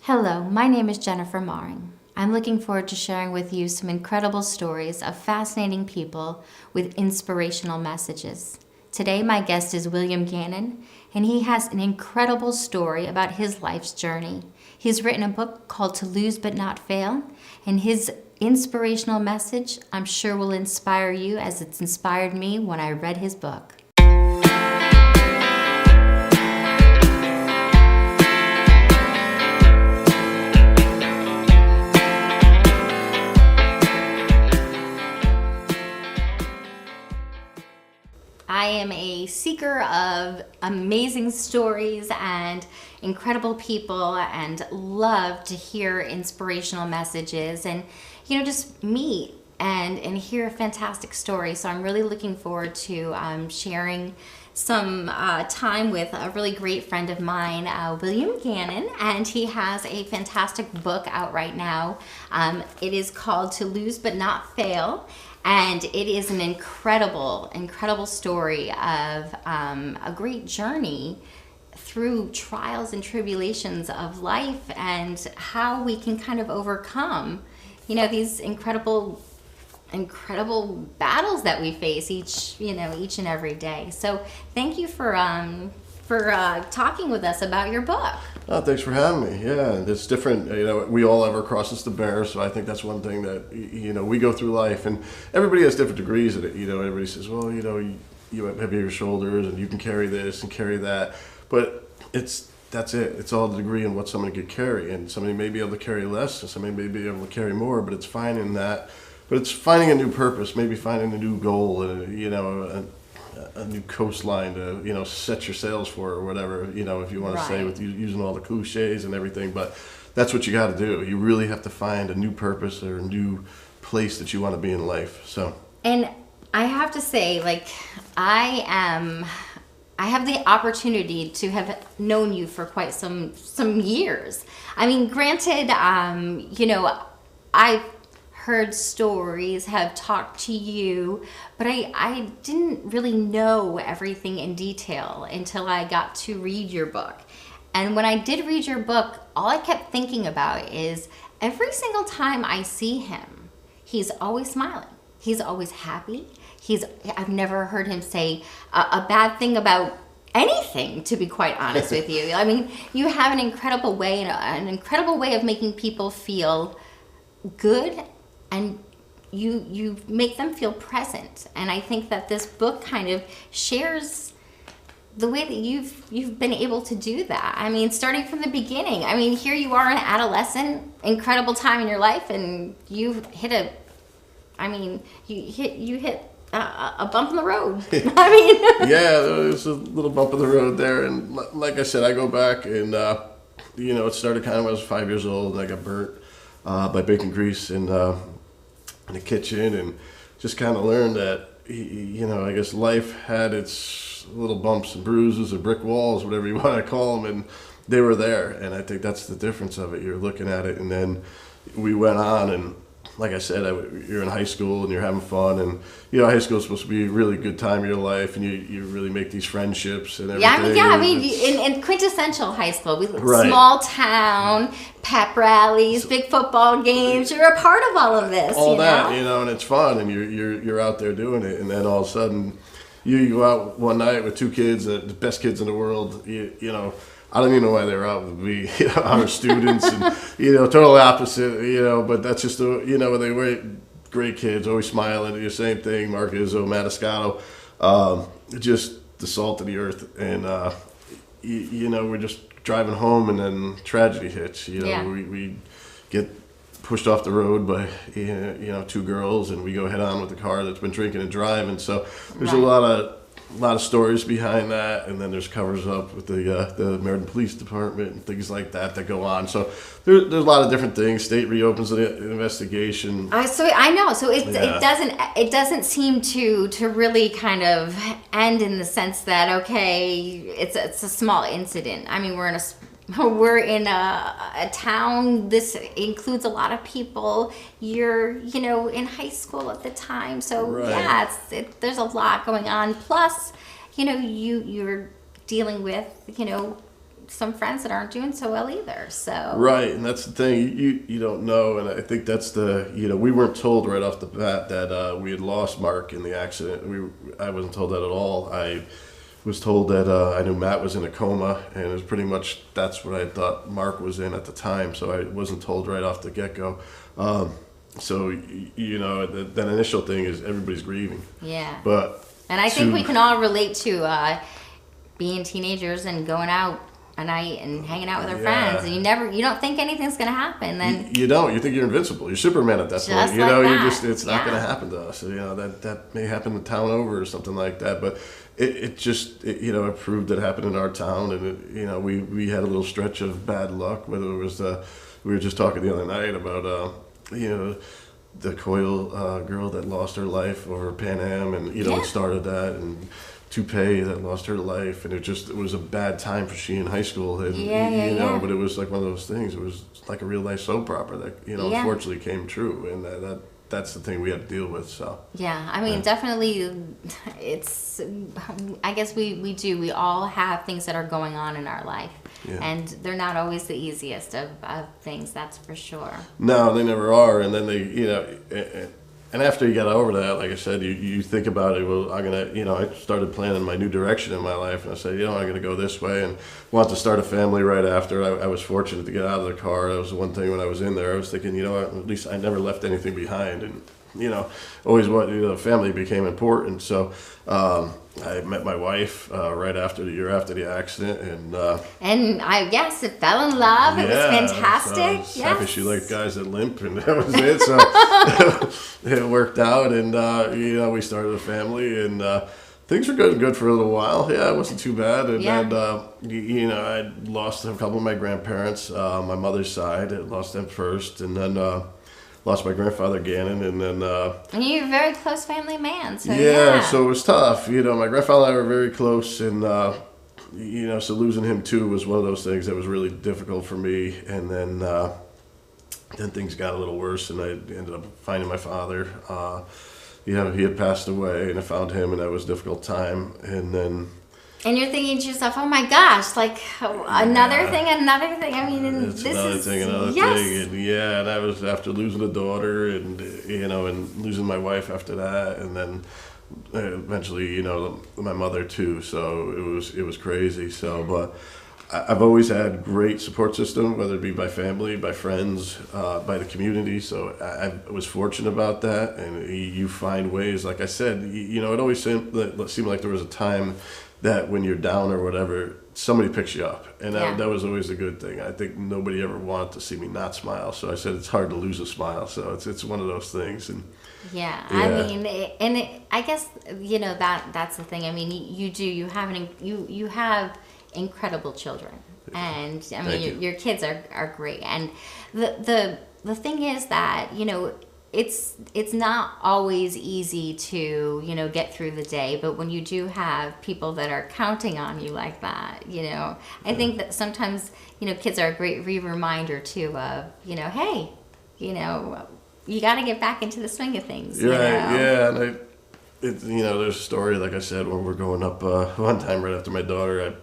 Hello, my name is Jennifer Maring. I'm looking forward to sharing with you some incredible stories of fascinating people with inspirational messages. Today, my guest is William Gannon, and he has an incredible story about his life's journey. He's written a book called To Lose But Not Fail, and his inspirational message, I'm sure, will inspire you as it's inspired me when I read his book. I am a seeker of amazing stories and incredible people and love to hear inspirational messages and, just meet and hear fantastic stories. So I'm really looking forward to sharing some time with a really great friend of mine, William Gannon, and he has a fantastic book out right now. It is called To Lose But Not Fail. And it is an incredible, incredible story of a great journey through trials and tribulations of life and how we can kind of overcome, these incredible battles that we face each and every day. So thank you for talking with us about your book. Oh, thanks for having me. Yeah, it's different. We all have our crosses to bear, so I think that's one thing that, we go through life, and everybody has different degrees of it. Everybody says, well, you have heavier shoulders, and you can carry this and carry that. But that's it. It's all the degree in what somebody could carry, and somebody may be able to carry less, and somebody may be able to carry more, but it's finding that. But it's finding a new purpose, maybe finding a new goal, a new coastline to set your sails for, or whatever, if you want to say, with using all the cliches and everything. But that's what you got to do. You really have to find a new purpose or a new place that you want to be in life. So, and I have to say, I have the opportunity to have known you for quite some years. I mean, granted, I've heard stories, have talked to you, but I didn't really know everything in detail until I got to read your book. And when I did read your book, all I kept thinking about is every single time I see him, he's always smiling. He's always happy. I've never heard him say a bad thing about anything, to be quite honest with you. I mean, you have an incredible way of making people feel good, and you make them feel present. And I think that this book kind of shares the way that you've been able to do that. I mean, starting from the beginning. I mean, here you are, an adolescent, incredible time in your life, and you hit a bump in the road. I mean, yeah, there's a little bump in the road there, and like I said, I go back and it started kind of when I was 5 years old, and I got burnt by bacon grease in the kitchen, and just kind of learned that I guess life had its little bumps and bruises or brick walls, whatever you want to call them, and they were there. And I think that's the difference of it. You're looking at it, and then we went on, and like I said, you're in high school and you're having fun, and high school is supposed to be a really good time of your life, and you really make these friendships and everything. I mean, in quintessential high school, small town, pep rallies, big football games. You're a part of all of this. All that, and it's fun, and you're out there doing it, and then all of a sudden, you go out one night with two kids, the best kids in the world. I don't even know why they were out with me, honor students, and total opposite, but that's just they were great kids, always smiling, the same thing, Mark Izzo, Maniscalco, just the salt of the earth, and we're just driving home, and then tragedy hits. We get pushed off the road by two girls, and we go head on with the car that's been drinking and driving. So there's a lot of stories behind that, and then there's covers up with the Meriden Police Department and things like that go on. So there's a lot of different things. State reopens the investigation. So I know. So it doesn't seem to really kind of end in the sense that it's a small incident. I mean, we're in a town. This includes a lot of people. You're in high school at the time, so there's a lot going on. Plus, you're dealing with some friends that aren't doing so well either. So Right, and that's the thing. You don't know, and I think that's the we weren't told right off the bat that we had lost Mark in the accident. I wasn't told that at all. I was told that I knew Matt was in a coma, and it was pretty much that's what I thought Mark was in at the time. So I wasn't told right off the get go. So that initial thing is everybody's grieving. Yeah. But and I think we can all relate to being teenagers and going out a night and hanging out with our friends, and you don't think anything's gonna happen. Then you don't. You think you're invincible. You're Superman at that point. Just like that. It's not gonna happen to us. That may happen the town over or something like that. But it proved it happened in our town, and we had a little stretch of bad luck. Whether it was we were just talking the other night about the Coyle girl that lost her life over Pan Am, and it started that, and Toupee that lost her life, and it was a bad time for she in high school, and but it was like one of those things. It was like a real life soap opera that unfortunately came true, and that's the thing we had to deal with. So I mean, definitely, it's. I guess we all have things that are going on in our life, and they're not always the easiest of things. That's for sure. No, they never are, and then they And after you got over that, like I said, you think about it. Well, I'm gonna, I started planning my new direction in my life, and I said, I'm gonna go this way, and want to start a family right after. I was fortunate to get out of the car. That was the one thing when I was in there. I was thinking, at least I never left anything behind, and always family became important. So I met my wife right after the year after the accident, and I fell in love. It was fantastic. So I was happy she liked guys that limp, and that was it. So it worked out, and we started a family, and things were good for a little while. Yeah, it wasn't too bad, and I lost a couple of my grandparents, my mother's side. I lost them first, and then. Lost my grandfather Gannon, and then. And you're a very close family man, so so it was tough. My grandfather and I were very close, and so losing him too was one of those things that was really difficult for me. And then things got a little worse, and I ended up finding my father. He had passed away, and I found him, and that was a difficult time. And then. And you're thinking to yourself, oh my gosh, like another thing. I mean, it's another thing, and that was after losing a daughter, and and losing my wife after that, and then eventually, my mother too. So it was crazy. So, but I've always had great support system, whether it be by family, by friends, by the community. So I was fortunate about that, and you find ways. Like I said, it always seemed like there was a time that when you're down or whatever, somebody picks you up. And that was always a good thing. I think nobody ever wanted to see me not smile. So I said it's hard to lose a smile. So it's one of those things. And I mean, I guess, that's the thing. I mean, you have incredible children. And I mean, your kids are great. And the thing is that, it's not always easy to get through the day, but when you do have people that are counting on you like that, I think that sometimes kids are a great reminder too of hey, you got to get back into the swing of things. And there's a story, like I said, when we're going up one time right after my daughter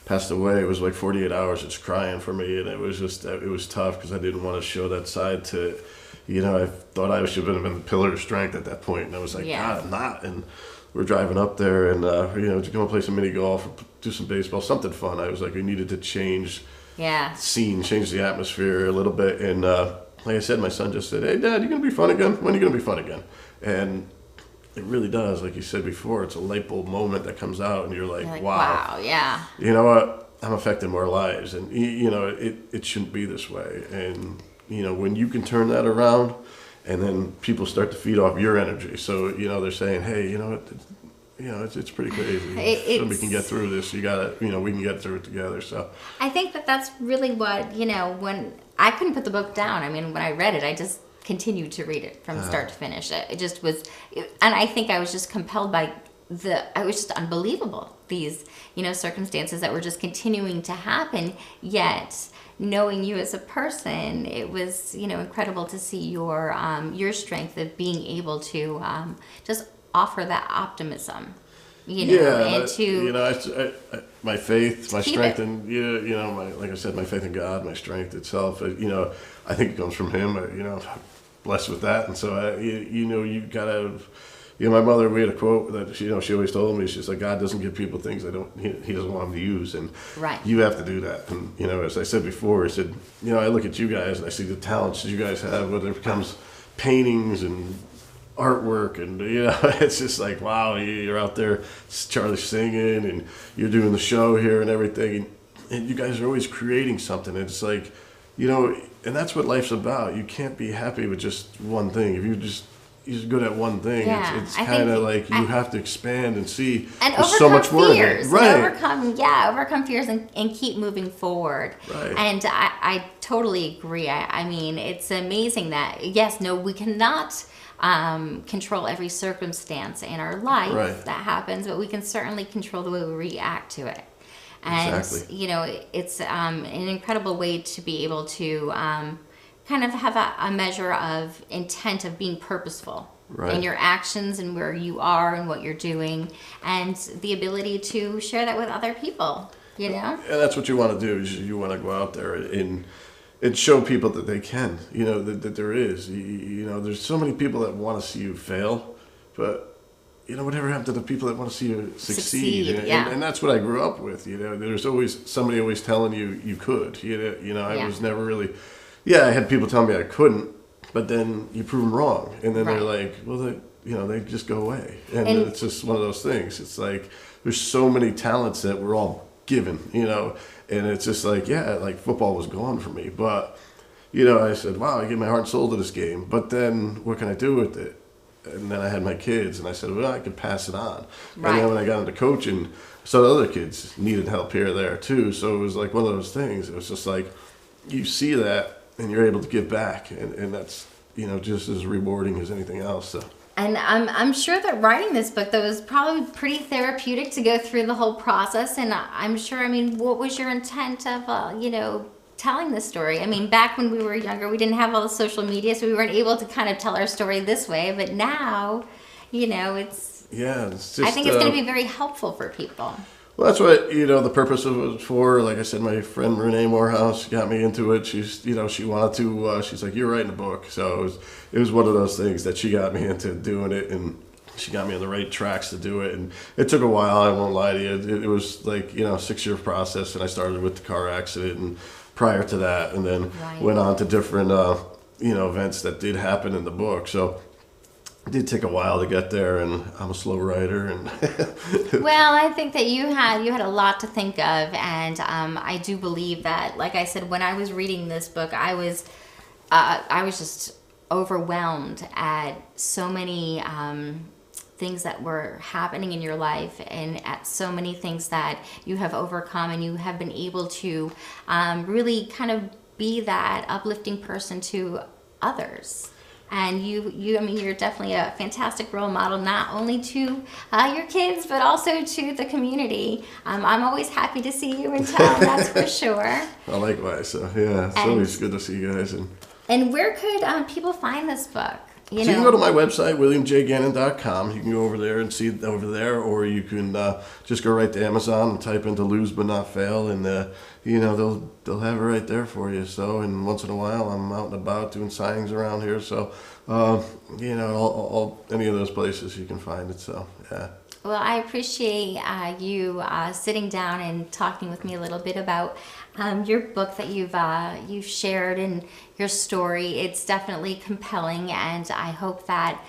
passed away. It was like 48 hours just crying for me, and it was tough because I didn't want to show that side to. I thought I should have been a pillar of strength at that point, and I was like, God, I'm not. And we're driving up there, and to go play some mini golf, do some baseball, something fun. I was like, we needed to change the scene, change the atmosphere a little bit. And like I said, my son just said, "Hey, Dad, you gonna be fun again? When are you gonna be fun again?" And it really does, like you said before, it's a light bulb moment that comes out, and you're like, wow, yeah. You know what? I'm affecting more lives, and it shouldn't be this way. And when you can turn that around, and then people start to feed off your energy. So, they're saying, hey, it's pretty crazy. Somebody can get through this. You gotta, we can get through it together. So I think that's really what, when I couldn't put the book down. I mean, when I read it, I just continued to read it from start to finish. It just was, and I think I was just compelled by it was just unbelievable. These, circumstances that were just continuing to happen, yet knowing you as a person, it was, incredible to see your strength of being able to just offer that optimism. and to my faith, my keep strength, it. and like I said, my faith in God, my strength itself. I think it comes from Him. Blessed with that, and so you gotta. My mother, we had a quote that she always told me. She's like, God doesn't give people things He doesn't want them to use, and right. you have to do that. And as I said before, I said, I look at you guys and I see the talents that you guys have, whether it becomes paintings and artwork, and it's just like, wow, you're out there, Charlie singing, and you're doing the show here and everything, and you guys are always creating something. It's like, and that's what life's about. You can't be happy with just one thing. If you're good at one thing, it's kind of like you have to expand and see and there's so much more fears, right? Overcome fears and keep moving forward. Right. And I totally agree. I mean, it's amazing that we cannot control every circumstance in our life that happens, but we can certainly control the way we react to it. And it's an incredible way to be able to kind of have a measure of intent of being purposeful in your actions and where you are and what you're doing, and the ability to share that with other people. And that's what you want to do. Is you want to go out there and show people that they can. That there is. There's so many people that want to see you fail, but whatever happened to the people that want to see you succeed? And that's what I grew up with. There's always somebody always telling you could. I was never really. I had people tell me I couldn't, but then you prove them wrong, and then they're like, well, they just go away, and it's just one of those things. It's like there's so many talents that we're all given, and it's just like like football was gone for me, but I said, wow, I give my heart and soul to this game, but then what can I do with it? And then I had my kids, and I said, well, I could pass it on. Right. And then when I got into coaching, some other kids needed help here or there too, so it was like one of those things. It was just like you see that. And you're able to give back, and that's just as rewarding as anything else. So. And I'm sure that writing this book, though, was probably pretty therapeutic to go through the whole process. And I'm sure, what was your intent of telling this story? Back when we were younger, we didn't have all the social media, so we weren't able to kind of tell our story this way. But now, it's just, I think it's going to be very helpful for people. Well, that's what, the purpose of it was for. Like I said, my friend Renee Morehouse got me into it. She's, she wanted to, she's like, you're writing a book. So it was one of those things that she got me into doing it, and she got me on the right tracks to do it. And it took a while, I won't lie to you. It was like, 6-year process, and I started with the car accident and prior to that, and then went on to different, events that did happen in the book. So it did take a while to get there, and I'm a slow writer. And well, I think that you had a lot to think of, and I do believe that, like I said, when I was reading this book, I was just overwhelmed at so many things that were happening in your life, and at so many things that you have overcome, and you have been able to really kind of be that uplifting person to others. And you're definitely a fantastic role model, not only to your kids, but also to the community. I'm always happy to see you in town, that's for sure. Well, likewise. So, it's always good to see you guys. And where could people find this book? You can go to my website, williamjgannon.com. You can go over there and see it over there, or you can just go right to Amazon and type into "Lose But Not Fail," and they'll have it right there for you. So, and once in a while, I'm out and about doing signings around here. So, all any of those places you can find it. So, yeah. Well, I appreciate you sitting down and talking with me a little bit about your book that you've shared and your story. It's definitely compelling, and I hope that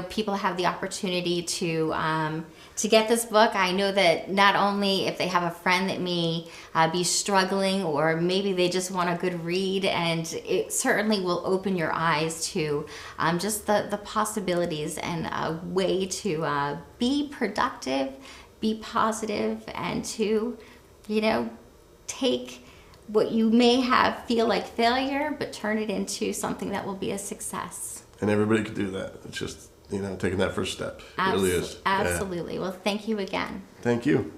people have the opportunity to get this book. I know that not only if they have a friend that may be struggling, or maybe they just want a good read, and it certainly will open your eyes to just the possibilities and a way to be productive, be positive, and to take what you may feel like failure, but turn it into something that will be a success. And everybody could do that. It's just taking that first step. It really is. Absolutely. Yeah. Well, thank you again. Thank you.